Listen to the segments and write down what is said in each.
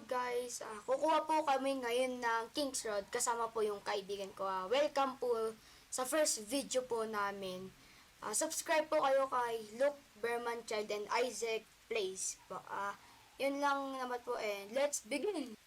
guys, kukuha po kami ngayon ng Kings Road kasama po yung kaibigan ko. Welcome po sa first video po namin. Subscribe po kayo kay Luke Berman Child and Isaac Plays po. Yun lang naman po and let's begin!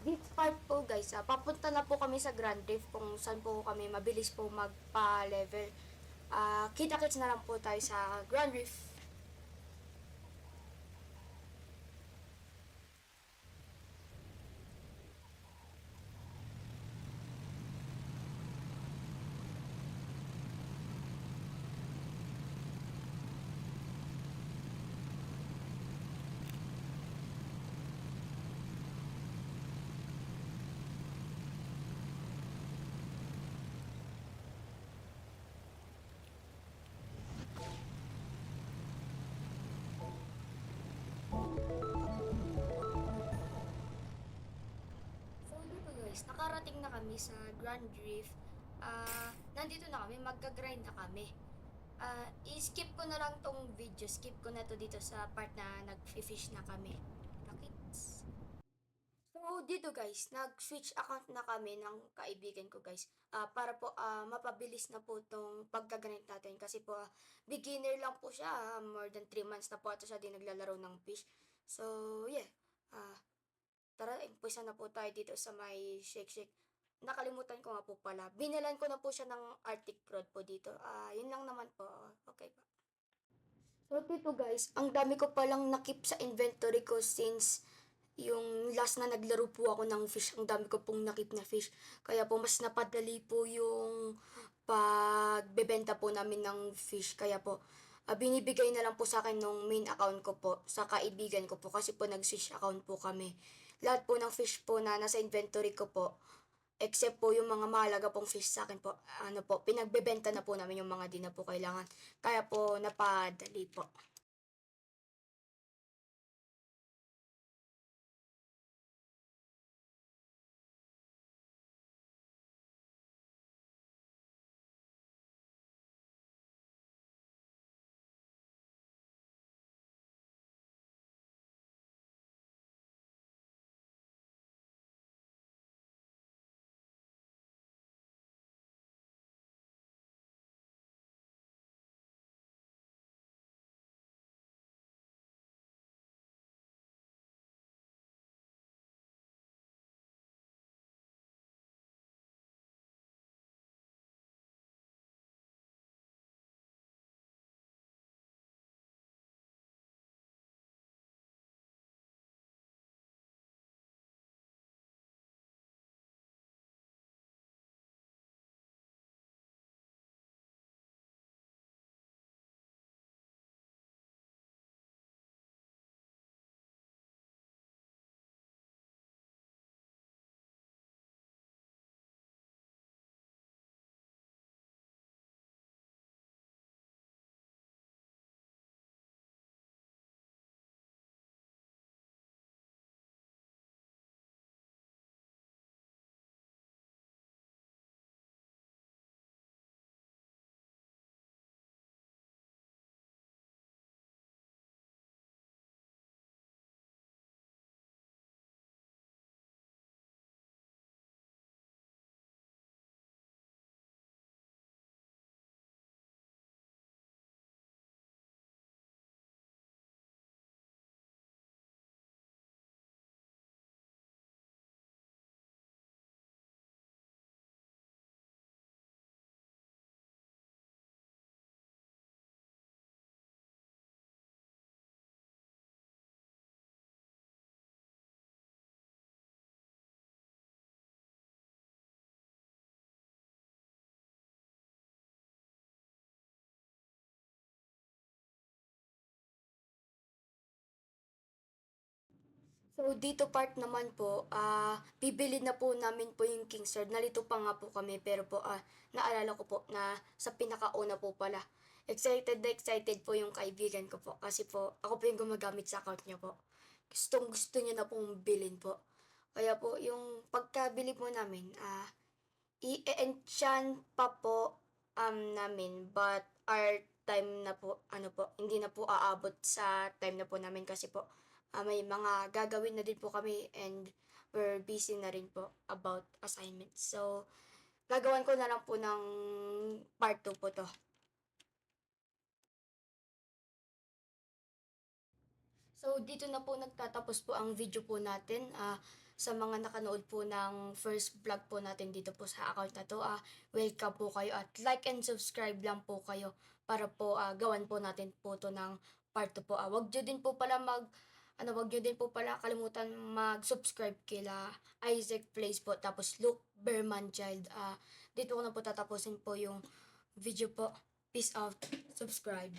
This part po guys, papunta na po kami sa Grand Reef kung saan po kami mabilis po magpa-level. Kita-kits na lang po tayo sa Grand Reef. So dito guys, nakarating na kami sa Grand Reef. Nandito na kami, magka-grind na kami. I-skip ko na lang tong video, skip ko na to dito sa part na nag-fish na kami. Pakits. So dito guys, nag-switch account na kami ng kaibigan ko guys. Para po mapabilis na po tong pagka-grind natin kasi po beginner lang po siya. More than 3 months na po ito siya din naglalaro ng fish. So yeah, ah tara, umpisa na po tayo dito sa may Shake Shake. Nakalimutan ko nga po pala. Binilan ko na po siya ng Arctic Rod po dito. Yun lang naman po. Okay pa. So dito guys, ang dami ko palang nakip sa inventory ko since yung last na naglaro po ako ng fish. Ang dami ko pong nakip na fish. Kaya po mas napadali po yung pagbebenta po namin ng fish. Kaya po, binibigay na lang po sa akin nung main account ko po sa kaibigan ko po kasi po nag-switch account po kami. Lahat po ng fish po na nasa inventory ko po, except po yung mga mahalaga pong fish sa akin po, ano po, pinagbebenta na po namin yung mga di na po kailangan. Kaya po napadali po. So, dito part naman po, bibili na po namin po yung king sword. Nalito pa nga po kami, pero po, naalala ko po na sa pinakauna po pala. Excited na excited po yung kaibigan ko po. Kasi po, ako po yung gumagamit sa account niya po. Gustong gusto niya na pong bilhin po. Kaya po, yung pagkabili po namin, i-enchant pa po namin. But, our time na po, ano po, hindi na po aabot sa time na po namin kasi po, may mga gagawin na din po kami and we're busy na rin po about assignments. So, gagawan ko na lang po ng part 2 po to. So, dito na po nagtatapos po ang video po natin. Sa mga nakanood po ng first vlog po natin dito po sa account na to, welcome po kayo at like and subscribe lang po kayo para po gawan po natin po to ng part 2 po. Wag nyo din po pala wag nyo din po pala kalimutan mag-subscribe kila Isaac Plays po tapos Luke Berman Child. Dito ko na po tatapusin po yung video po. Peace out. Subscribe.